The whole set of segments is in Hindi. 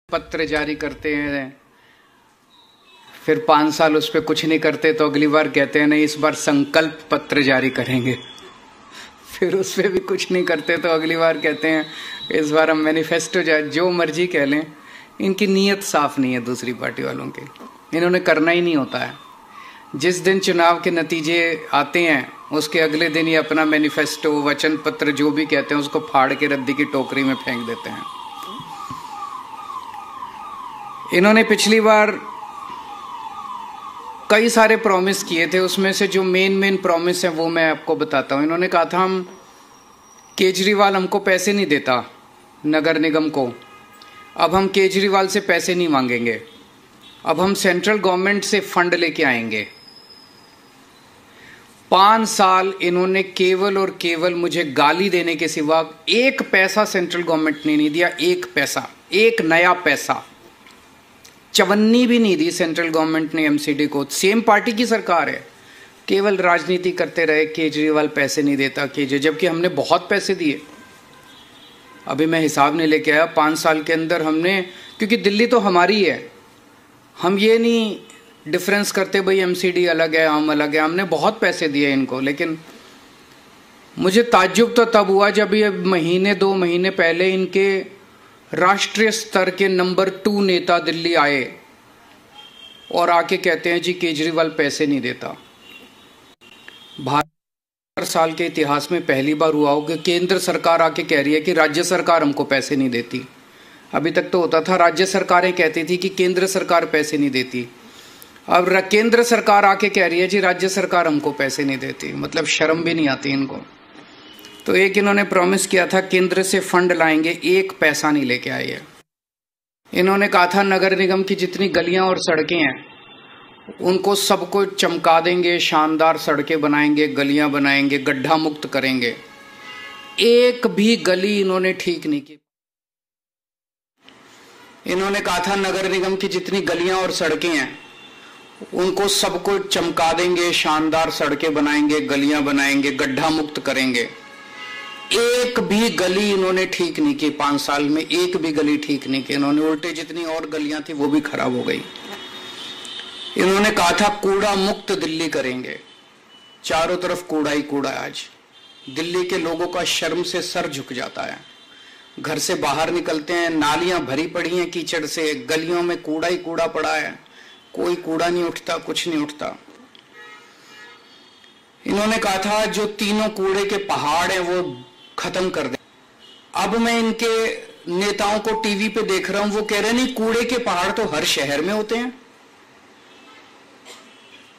पत्र जारी करते हैं, फिर 5 साल उस पर कुछ नहीं करते तो अगली बार कहते हैं नहीं इस बार संकल्प पत्र जारी करेंगे। फिर उस पर भी कुछ नहीं करते तो अगली बार कहते हैं इस बार हम मैनिफेस्टो जो मर्जी कह लें। इनकी नीयत साफ नहीं है दूसरी पार्टी वालों की, इन्होंने करना ही नहीं होता है। जिस दिन चुनाव के नतीजे आते हैं उसके अगले दिन ही अपना मैनिफेस्टो वचन पत्र जो भी कहते हैं उसको फाड़ के रद्दी की टोकरी में फेंक देते हैं। इन्होंने पिछली बार कई सारे प्रॉमिस किए थे, उसमें से जो मेन प्रॉमिस है वो मैं आपको बताता हूं। इन्होंने कहा था हम केजरीवाल हमको पैसे नहीं देता नगर निगम को, अब हम केजरीवाल से पैसे नहीं मांगेंगे, अब हम सेंट्रल गवर्नमेंट से फंड लेके आएंगे। 5 साल इन्होंने केवल और केवल मुझे गाली देने के सिवा एक पैसा सेंट्रल गवर्नमेंट ने नहीं दिया। एक पैसा, एक नया पैसा, चवन्नी भी नहीं दी सेंट्रल गवर्नमेंट ने एमसीडी को। सेम पार्टी की सरकार है, केवल राजनीति करते रहे केजरीवाल पैसे नहीं देता जबकि हमने बहुत पैसे दिए। अभी मैं हिसाब नहीं लेके आया 5 साल के अंदर हमने, क्योंकि दिल्ली तो हमारी है, हम ये नहीं डिफरेंस करते भाई एमसीडी अलग है हम अलग है, हमने बहुत पैसे दिए इनको। लेकिन मुझे ताज्जुब तो तब हुआ जब ये महीने 2 महीने पहले इनके राष्ट्रीय स्तर के नंबर 2 नेता दिल्ली आए और आके कहते हैं जी केजरीवाल पैसे नहीं देता। भारत साल के इतिहास में पहली बार हुआ हो कि केंद्र सरकार आके कह रही है कि राज्य सरकार हमको पैसे नहीं देती। अभी तक तो होता था राज्य सरकारें कहती थी कि केंद्र सरकार पैसे नहीं देती, अब केंद्र सरकार आके कह रही है जी राज्य सरकार हमको पैसे नहीं देती। मतलब शर्म भी नहीं आती इनको। तो एक इन्होंने प्रॉमिस किया था केंद्र से फंड लाएंगे, एक पैसा नहीं लेके आए हैं। इन्होंने कहा था नगर निगम की जितनी गलियां और सड़कें हैं उनको सबको चमका देंगे, शानदार सड़कें बनाएंगे, गलियां बनाएंगे, गड्ढा मुक्त करेंगे। एक भी गली इन्होंने ठीक नहीं की। इन्होंने कहा था नगर निगम की जितनी गलियां और सड़कें हैं उनको सबको चमका देंगे, शानदार सड़कें बनाएंगे, गलियां बनाएंगे, गड्ढा मुक्त करेंगे। एक भी गली इन्होंने ठीक नहीं की 5 साल में, एक भी गली ठीक नहीं की इन्होंने। उल्टे जितनी और गलियां थी वो भी खराब हो गई। इन्होंने कहा था कूड़ा मुक्त दिल्ली करेंगे, चारों तरफ कूड़ा ही कूड़ा है। आज दिल्ली के लोगों का शर्म से सर झुक जाता है। घर से बाहर निकलते हैं, नालियां भरी पड़ी हैं कीचड़ से, गलियों में कूड़ा ही कूड़ा पड़ा है, कोई कूड़ा नहीं उठता, कुछ नहीं उठता। इन्होंने कहा था जो 3 कूड़े के पहाड़ हैं वो खत्म कर दे। अब मैं इनके नेताओं को टीवी पे देख रहा हूं, वो कह रहे नहीं कूड़े के पहाड़ तो हर शहर में होते हैं।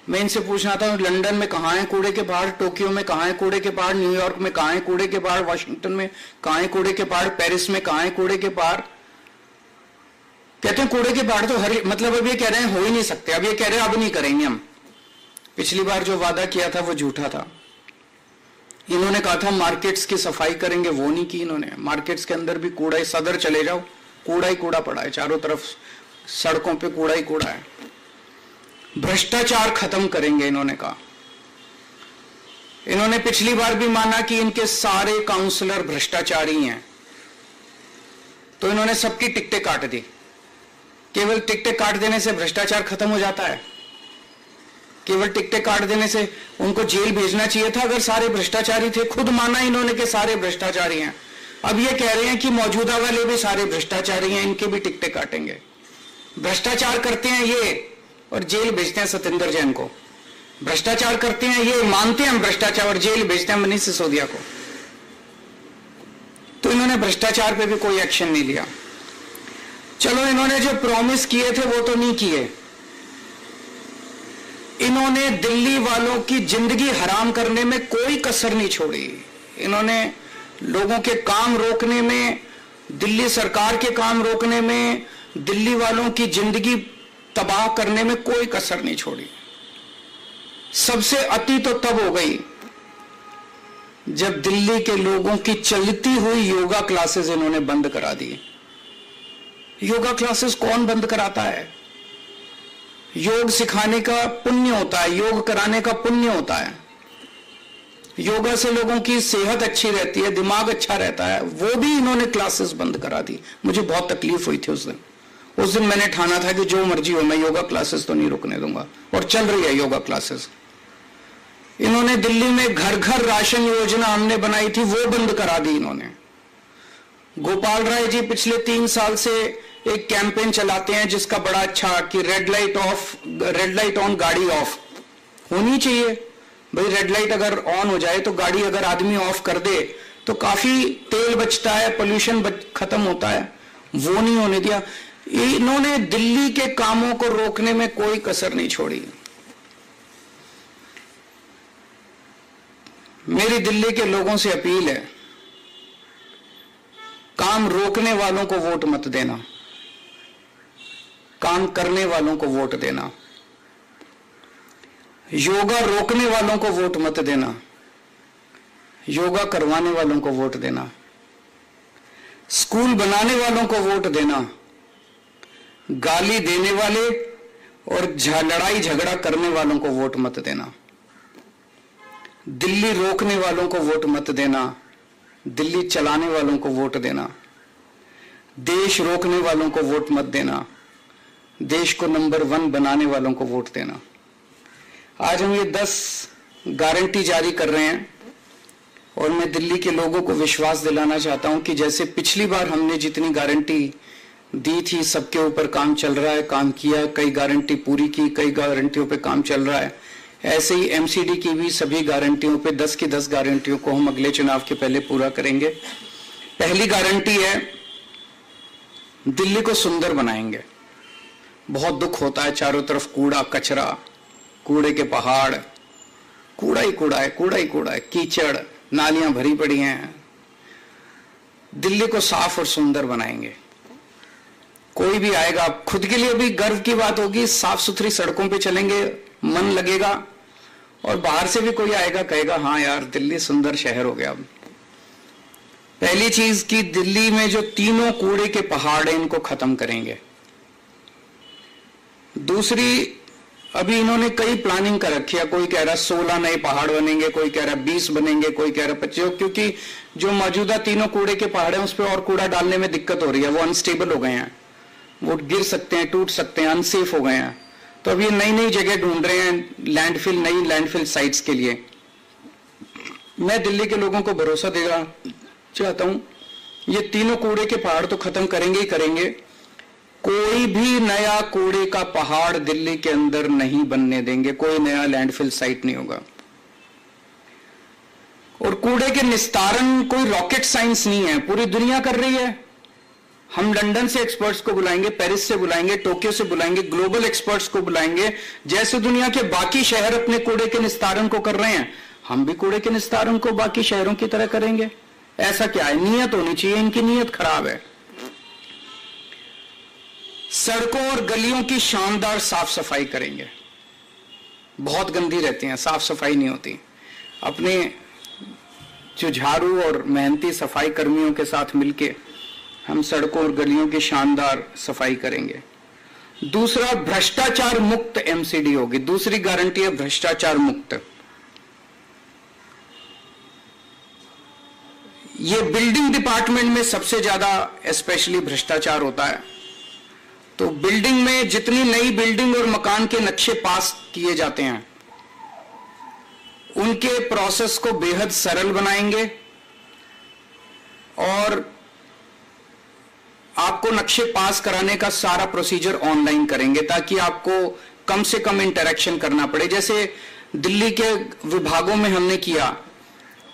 मैं इनसे पूछना था लंदन में कहां है कूड़े के पहाड़, टोक्यो में कहां है कूड़े के पहाड़, न्यूयॉर्क में कहां है कूड़े के पहाड़, वाशिंगटन में कहां है कूड़े के पहाड़, पेरिस में कहां है कूड़े के पहाड़। कहते हैं कूड़े के पहाड़ तो हर, मतलब अब ये कह रहे हैं हो ही नहीं सकते, अब ये कह रहे हैं अब नहीं करेंगे हम। पिछली बार जो वादा किया था वो झूठा था। इन्होंने कहा था मार्केट्स की सफाई करेंगे, वो नहीं की इन्होंने। मार्केट्स के अंदर भी कूड़ा ही, सदर चले जाओ कूड़ा ही कूड़ा पड़ा है, चारों तरफ सड़कों पे कूड़ा ही कूड़ा है। भ्रष्टाचार खत्म करेंगे इन्होंने कहा। इन्होंने पिछली बार भी माना कि इनके सारे काउंसलर भ्रष्टाचारी हैं, तो इन्होंने सबकी टिकटें काट दी। केवल टिकटें काट देने से भ्रष्टाचार खत्म हो जाता है? केवल टिकटें काट देने से उनको जेल भेजना चाहिए था अगर सारे भ्रष्टाचारी थे। खुद माना इन्होंने कि सारे भ्रष्टाचारी हैं, अब ये कह रहे हैं कि मौजूदा वाले भी सारे भ्रष्टाचारी हैं, इनके भी टिकटें काटेंगे। भ्रष्टाचार करते हैं ये और जेल भेजते हैं सत्येंद्र जैन को। भ्रष्टाचार करते हैं ये, मानते हैं हम भ्रष्टाचार और जेल भेजते हैं मनीष सिसोदिया को। तो इन्होंने भ्रष्टाचार पे भी कोई एक्शन नहीं लिया। चलो इन्होंने जो प्रॉमिस किए थे वो तो नहीं किए। इन्होंने दिल्ली वालों की जिंदगी हराम करने में कोई कसर नहीं छोड़ी। इन्होंने लोगों के काम रोकने में, दिल्ली सरकार के काम रोकने में, दिल्ली वालों की जिंदगी तबाह करने में कोई कसर नहीं छोड़ी। सबसे अति तो तब हो गई जब दिल्ली के लोगों की चलती हुई योगा क्लासेस इन्होंने बंद करा दी। योगा क्लासेस कौन बंद कराता है? योग सिखाने का पुण्य होता है, योग कराने का पुण्य होता है। योगा से लोगों की सेहत अच्छी रहती है, दिमाग अच्छा रहता है, वो भी इन्होंने क्लासेस बंद करा दी। मुझे बहुत तकलीफ हुई थी उस दिन। उस दिन मैंने ठाना था कि जो मर्जी हो, मैं योगा क्लासेस तो नहीं रुकने दूंगा, और चल रही है योगा क्लासेस। इन्होंने दिल्ली में घर घर राशन योजना हमने बनाई थी, वो बंद करा दी इन्होंने। गोपाल राय जी पिछले 3 साल से एक कैंपेन चलाते हैं जिसका बड़ा अच्छा कि रेड लाइट ऑन गाड़ी ऑफ होनी चाहिए। भाई रेड लाइट अगर ऑन हो जाए तो गाड़ी अगर आदमी ऑफ कर दे तो काफी तेल बचता है, पोल्यूशन खत्म होता है, वो नहीं होने दिया। इन्होंने दिल्ली के कामों को रोकने में कोई कसर नहीं छोड़ी। मेरी दिल्ली के लोगों से अपील है, काम रोकने वालों को वोट मत देना, काम करने वालों को वोट देना। योगा रोकने वालों को वोट मत देना, योगा करवाने वालों को वोट देना। स्कूल बनाने वालों को वोट देना, गाली देने वाले और लड़ाई झगड़ा करने वालों को वोट मत देना। दिल्ली रोकने वालों को वोट मत देना, दिल्ली चलाने वालों को वोट देना। देश रोकने वालों को वोट मत देना, देश को नंबर 1 बनाने वालों को वोट देना। आज हम ये 10 गारंटी जारी कर रहे हैं और मैं दिल्ली के लोगों को विश्वास दिलाना चाहता हूं कि जैसे पिछली बार हमने जितनी गारंटी दी थी सबके ऊपर काम चल रहा है, काम किया, कई गारंटी पूरी की, कई गारंटियों पे काम चल रहा है। ऐसे ही एमसीडी की भी सभी गारंटियों पे 10 की 10 गारंटियों को हम अगले चुनाव के पहले पूरा करेंगे। पहली गारंटी है, दिल्ली को सुंदर बनाएंगे। बहुत दुख होता है, चारों तरफ कूड़ा कचरा, कूड़े के पहाड़, कूड़ा ही कूड़ा है, कूड़ा ही कूड़ा है, कीचड़, नालियां भरी पड़ी हैं। दिल्ली को साफ और सुंदर बनाएंगे। कोई भी आएगा, खुद के लिए भी गर्व की बात होगी, साफ सुथरी सड़कों पे चलेंगे, मन लगेगा, और बाहर से भी कोई आएगा कहेगा हाँ यार दिल्ली सुंदर शहर हो गया। पहली चीज कि दिल्ली में जो तीनों कूड़े के पहाड़ हैं इनको खत्म करेंगे। दूसरी, अभी इन्होंने कई प्लानिंग कर रखी है, कोई कह रहा 16 नए पहाड़ बनेंगे, कोई कह रहा 20 बनेंगे, कोई कह रहा 25, क्योंकि जो मौजूदा तीनों कूड़े के पहाड़ हैं उस पर और कूड़ा डालने में दिक्कत हो रही है, वो अनस्टेबल हो गए हैं, वो गिर सकते हैं, टूट सकते हैं, अनसेफ हो गए हैं। तो अभी नई नई जगह ढूंढ रहे हैं लैंडफिल, नई लैंडफिल साइट्स के लिए। मैं दिल्ली के लोगों को भरोसा देना चाहता हूं, ये तीनों कूड़े के पहाड़ तो खत्म करेंगे ही करेंगे। कोई भी नया कूड़े का पहाड़ दिल्ली के अंदर नहीं बनने देंगे, कोई नया लैंडफिल साइट नहीं होगा। और कूड़े के निस्तारण कोई रॉकेट साइंस नहीं है, पूरी दुनिया कर रही है। हम लंदन से एक्सपर्ट्स को बुलाएंगे, पेरिस से बुलाएंगे, टोक्यो से बुलाएंगे, ग्लोबल एक्सपर्ट्स को बुलाएंगे। जैसे दुनिया के बाकी शहर अपने कूड़े के निस्तारण को कर रहे हैं, हम भी कूड़े के निस्तारण को बाकी शहरों की तरह करेंगे। ऐसा क्या है, नीयत होनी चाहिए, इनकी नीयत खराब है। सड़कों और गलियों की शानदार साफ सफाई करेंगे, बहुत गंदी रहती हैं, साफ सफाई नहीं होती। अपने जो झाड़ू और मेहनती सफाई कर्मियों के साथ मिलके हम सड़कों और गलियों की शानदार सफाई करेंगे। दूसरा, भ्रष्टाचार मुक्त एमसीडी होगी। दूसरी गारंटी है भ्रष्टाचार मुक्त। ये बिल्डिंग डिपार्टमेंट में सबसे ज्यादा स्पेशली भ्रष्टाचार होता है। तो बिल्डिंग में जितनी नई बिल्डिंग और मकान के नक्शे पास किए जाते हैं उनके प्रोसेस को बेहद सरल बनाएंगे और आपको नक्शे पास कराने का सारा प्रोसीजर ऑनलाइन करेंगे ताकि आपको कम से कम इंटरेक्शन करना पड़े। जैसे दिल्ली के विभागों में हमने किया,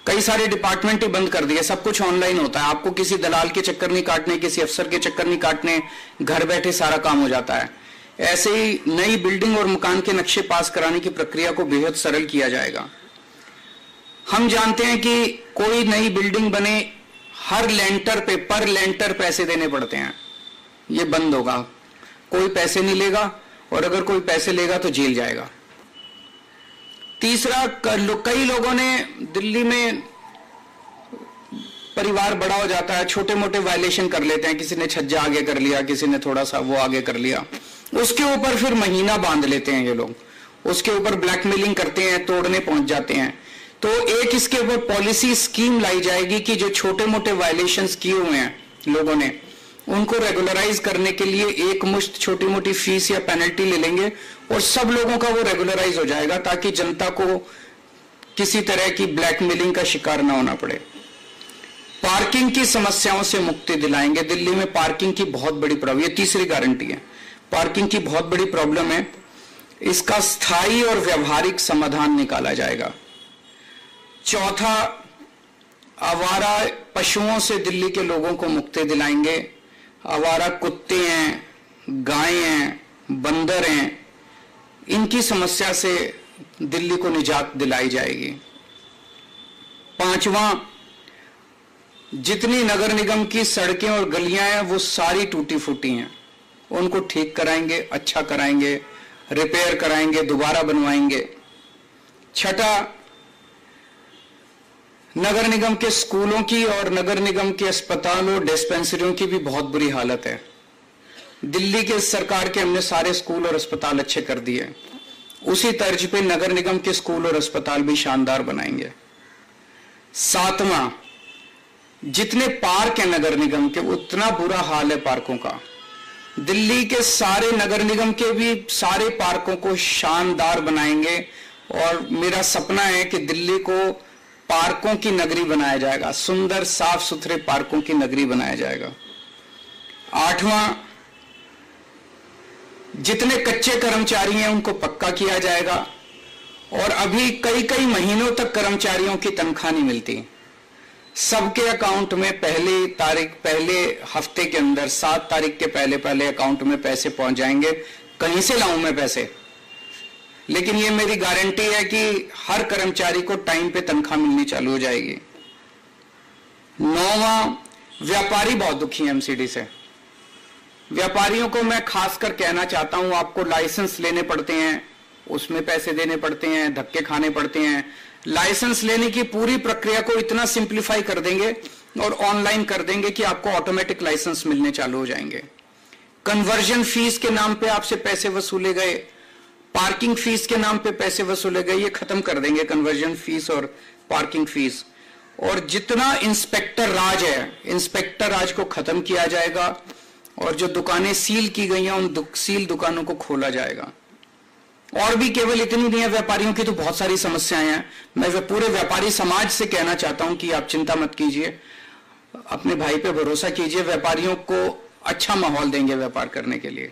कई सारे डिपार्टमेंट ही बंद कर दिए, सब कुछ ऑनलाइन होता है। आपको किसी दलाल के चक्कर नहीं काटने, किसी अफसर के चक्कर नहीं काटने, घर बैठे सारा काम हो जाता है। ऐसे ही नई बिल्डिंग और मकान के नक्शे पास कराने की प्रक्रिया को बेहद सरल किया जाएगा। हम जानते हैं कि कोई नई बिल्डिंग बने, हर लेंटर पे पर लेंटर पैसे देने पड़ते हैं, ये बंद होगा। कोई पैसे नहीं लेगा और अगर कोई पैसे लेगा तो जेल जाएगा। तीसरा, कई लोगों ने दिल्ली में परिवार बड़ा हो जाता है, छोटे मोटे वायलेशन कर लेते हैं, किसी ने छज्जा आगे कर लिया, किसी ने थोड़ा सा वो आगे कर लिया, उसके ऊपर फिर महीना बांध लेते हैं ये लोग, उसके ऊपर ब्लैकमेलिंग करते हैं, तोड़ने पहुंच जाते हैं। तो एक इसके ऊपर पॉलिसी स्कीम लाई जाएगी कि जो छोटे मोटे वायलेशंस किए हुए हैं लोगों ने, उनको रेगुलराइज करने के लिए एक मुश्त छोटी मोटी फीस या पेनल्टी ले लेंगे और सब लोगों का वो रेगुलराइज हो जाएगा, ताकि जनता को किसी तरह की ब्लैकमेलिंग का शिकार ना होना पड़े। पार्किंग की समस्याओं से मुक्ति दिलाएंगे। दिल्ली में पार्किंग की बहुत बड़ी प्रॉब्लम, ये तीसरी गारंटी है, पार्किंग की बहुत बड़ी प्रॉब्लम है, इसका स्थायी और व्यवहारिक समाधान निकाला जाएगा। चौथा, आवारा पशुओं से दिल्ली के लोगों को मुक्ति दिलाएंगे। आवारा कुत्ते हैं, गायें हैं, बंदर हैं, इनकी समस्या से दिल्ली को निजात दिलाई जाएगी। पांचवा, जितनी नगर निगम की सड़कें और गलियां हैं वो सारी टूटी फूटी हैं, उनको ठीक कराएंगे, अच्छा कराएंगे, रिपेयर कराएंगे, दोबारा बनवाएंगे। छठा, नगर निगम के स्कूलों की और नगर निगम के अस्पतालों डिस्पेंसरियों की भी बहुत बुरी हालत है। दिल्ली के सरकार के हमने सारे स्कूल और अस्पताल अच्छे कर दिए, उसी तर्ज पे नगर निगम के स्कूल और अस्पताल भी शानदार बनाएंगे। सातवां, जितने पार्क हैं नगर निगम के, उतना बुरा हाल है पार्कों का। दिल्ली के सारे नगर निगम के भी सारे पार्कों को शानदार बनाएंगे और मेरा सपना है कि दिल्ली को पार्कों की नगरी बनाया जाएगा, सुंदर साफ सुथरे पार्कों की नगरी बनाया जाएगा। आठवां, जितने कच्चे कर्मचारी हैं उनको पक्का किया जाएगा और अभी कई कई महीनों तक कर्मचारियों की तनख्वाह नहीं मिलती, सबके अकाउंट में पहले हफ्ते के अंदर 7 तारीख के पहले अकाउंट में पैसे पहुंच जाएंगे। कहीं से लाऊं मैं पैसे, लेकिन ये मेरी गारंटी है कि हर कर्मचारी को टाइम पे तनख्वाह मिलनी चालू हो जाएगी। 9वां, व्यापारी बहुत दुखी हैं एमसीडी से। व्यापारियों को मैं खासकर कहना चाहता हूं, आपको लाइसेंस लेने पड़ते हैं, उसमें पैसे देने पड़ते हैं, धक्के खाने पड़ते हैं। लाइसेंस लेने की पूरी प्रक्रिया को इतना सिंप्लीफाई कर देंगे और ऑनलाइन कर देंगे कि आपको ऑटोमेटिक लाइसेंस मिलने चालू हो जाएंगे। कन्वर्जन फीस के नाम पे आपसे पैसे वसूले गए, पार्किंग फीस के नाम पे पैसे वसूले गए, ये खत्म कर देंगे कन्वर्जन फीस और पार्किंग फीस। और जितना इंस्पेक्टर राज है, इंस्पेक्टर राज को खत्म किया जाएगा और जो दुकानें सील की गई हैं उन सील दुकानों को खोला जाएगा। और भी केवल इतनी नहीं है, व्यापारियों की तो बहुत सारी समस्याएं हैं। मैं पूरे व्यापारी समाज से कहना चाहता हूं कि आप चिंता मत कीजिए, अपने भाई पे भरोसा कीजिए, व्यापारियों को अच्छा माहौल देंगे व्यापार करने के लिए।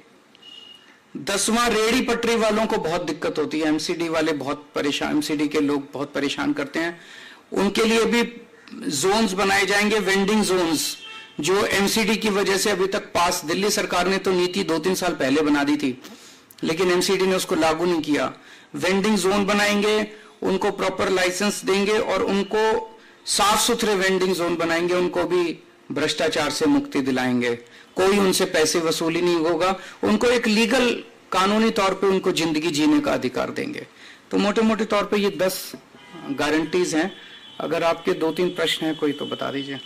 10वां, रेहड़ी पटरी वालों को बहुत दिक्कत होती है, एमसीडी वाले बहुत परेशान, एमसीडी के लोग बहुत परेशान करते हैं, उनके लिए भी जोन्स बनाए जाएंगे, वेंडिंग जोन्स, जो एमसीडी की वजह से अभी तक पास, दिल्ली सरकार ने तो नीति 2-3 साल पहले बना दी थी लेकिन एमसीडी ने उसको लागू नहीं किया। वेंडिंग जोन बनाएंगे, उनको प्रॉपर लाइसेंस देंगे और उनको साफ सुथरे वेंडिंग जोन बनाएंगे, उनको भी भ्रष्टाचार से मुक्ति दिलाएंगे, कोई उनसे पैसे वसूली नहीं होगा, उनको एक लीगल कानूनी तौर पे उनको जिंदगी जीने का अधिकार देंगे। तो मोटे मोटे तौर पे ये 10 गारंटीज हैं। अगर आपके 2-3 प्रश्न हैं कोई तो बता दीजिए।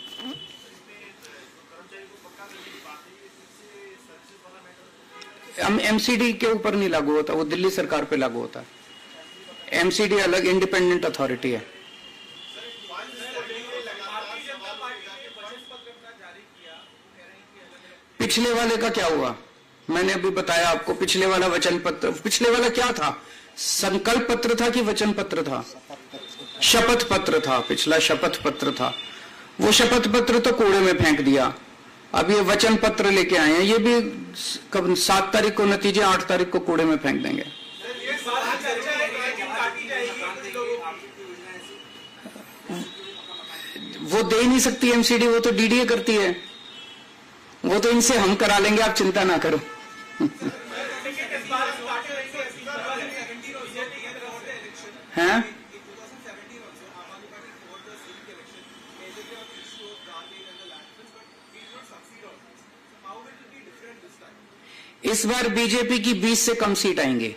एमसीडी के ऊपर नहीं लागू होता, वो दिल्ली सरकार पे लागू होता है। एमसीडी अलग इंडिपेंडेंट अथॉरिटी है। पिछले वाले का क्या हुआ, मैंने अभी बताया आपको। पिछले वाला वचन पत्र, पिछले वाला क्या था, संकल्प पत्र था कि वचन पत्र था? शपथ पत्र था, पिछला शपथ पत्र था। वो शपथ पत्र तो कूड़े में फेंक दिया, अब ये वचन पत्र लेके आए हैं, ये भी कब 7 तारीख को नतीजे, 8 तारीख को कूड़े में फेंक देंगे। वो दे ही नहीं सकती एमसीडी, वो तो डीडीए करती है, वो तो इनसे हम करा लेंगे, आप चिंता ना करो। हैं? इस बार बीजेपी की 20 से कम सीट आएंगी,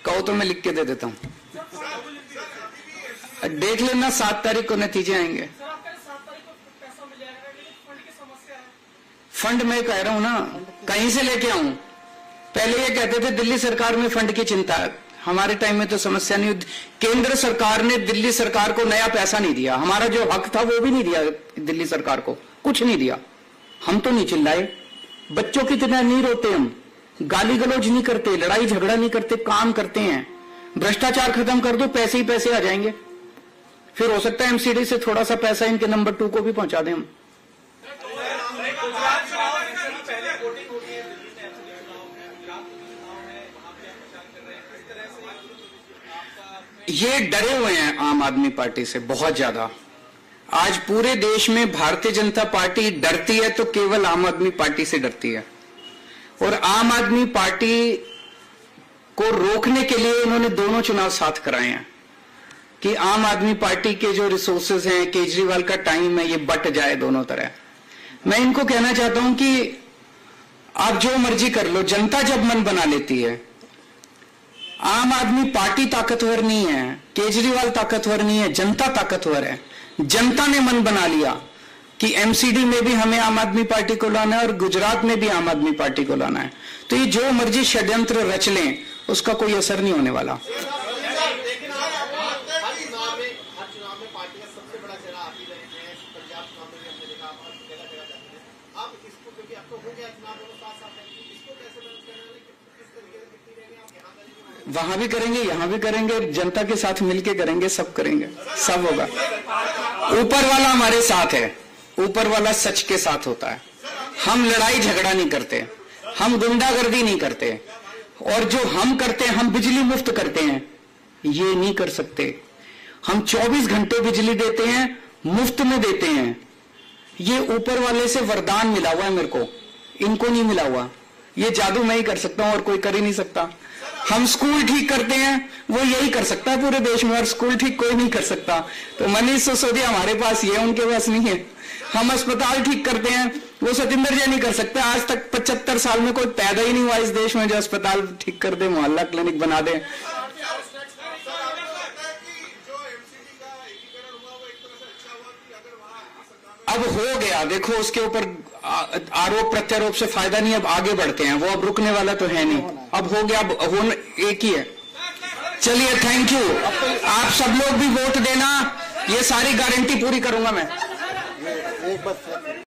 कहो तो मैं लिख के दे देता हूं, देख लेना 7 तारीख को नतीजे आएंगे। फंड मैं कह रहा हूं ना, कहीं से लेके आऊं? पहले ये कहते थे दिल्ली सरकार में फंड की चिंता है, हमारे टाइम में तो समस्या नहीं। केंद्र सरकार ने दिल्ली सरकार को नया पैसा नहीं दिया, हमारा जो हक था वो भी नहीं दिया दिल्ली सरकार को, कुछ नहीं दिया। हम तो नहीं चिल्लाए, बच्चों की तरह नहीं रोते, हम गाली गलौज नहीं करते, लड़ाई झगड़ा नहीं करते, काम करते हैं। भ्रष्टाचार खत्म कर दो, पैसे ही पैसे आ जाएंगे। फिर हो सकता है एमसीडी से थोड़ा सा पैसा इनके नंबर 2 को भी पहुंचा दें हम। ये डरे हुए हैं आम आदमी पार्टी से बहुत ज्यादा। आज पूरे देश में भारतीय जनता पार्टी डरती है तो केवल आम आदमी पार्टी से डरती है। और आम आदमी पार्टी को रोकने के लिए इन्होंने दोनों चुनाव साथ कराए हैं कि आम आदमी पार्टी के जो रिसोर्सेज हैं, केजरीवाल का टाइम है, ये बट जाए दोनों तरह। मैं इनको कहना चाहता हूं कि आप जो मर्जी कर लो, जनता जब मन बना लेती है। आम आदमी पार्टी ताकतवर नहीं है, केजरीवाल ताकतवर नहीं है, जनता ताकतवर है। जनता ने मन बना लिया कि एमसीडी में भी हमें आम आदमी पार्टी को लाना है और गुजरात में भी आम आदमी पार्टी को लाना है, तो ये जो मर्जी षड्यंत्र रच लें उसका कोई असर नहीं होने वाला। वहां भी करेंगे, यहां भी करेंगे, जनता के साथ मिलके करेंगे, सब करेंगे, सब होगा। ऊपर वाला हमारे साथ है, ऊपर वाला सच के साथ होता है। हम लड़ाई झगड़ा नहीं करते, हम गुंडागर्दी नहीं करते, और जो हम करते हैं, हम बिजली मुफ्त करते हैं, ये नहीं कर सकते। हम 24 घंटे बिजली देते हैं, मुफ्त में देते हैं। ये ऊपर वाले से वरदान मिला हुआ है मेरे को, इनको नहीं मिला हुआ। ये जादू मैं ही कर सकता हूं और कोई कर ही नहीं सकता। हम स्कूल ठीक करते हैं, वो यही कर सकता है पूरे देश में, और स्कूल ठीक कोई नहीं कर सकता। तो मनीष सिसोदिया हमारे पास ये, उनके पास नहीं है। हम अस्पताल ठीक करते हैं, वो सतिंदर जी नहीं कर सकते। आज तक 75 साल में कोई पैदा ही नहीं हुआ इस देश में जो अस्पताल ठीक कर दे, मोहल्ला क्लिनिक बना दे। अब हो गया, देखो उसके ऊपर आरोप प्रत्यारोप से फायदा नहीं, अब आगे बढ़ते हैं। वो अब रुकने वाला तो है नहीं, अब हो गया, अब होना एक ही है। चलिए, थैंक यू। आप सब लोग भी वोट देना, ये सारी गारंटी पूरी करूंगा मैं।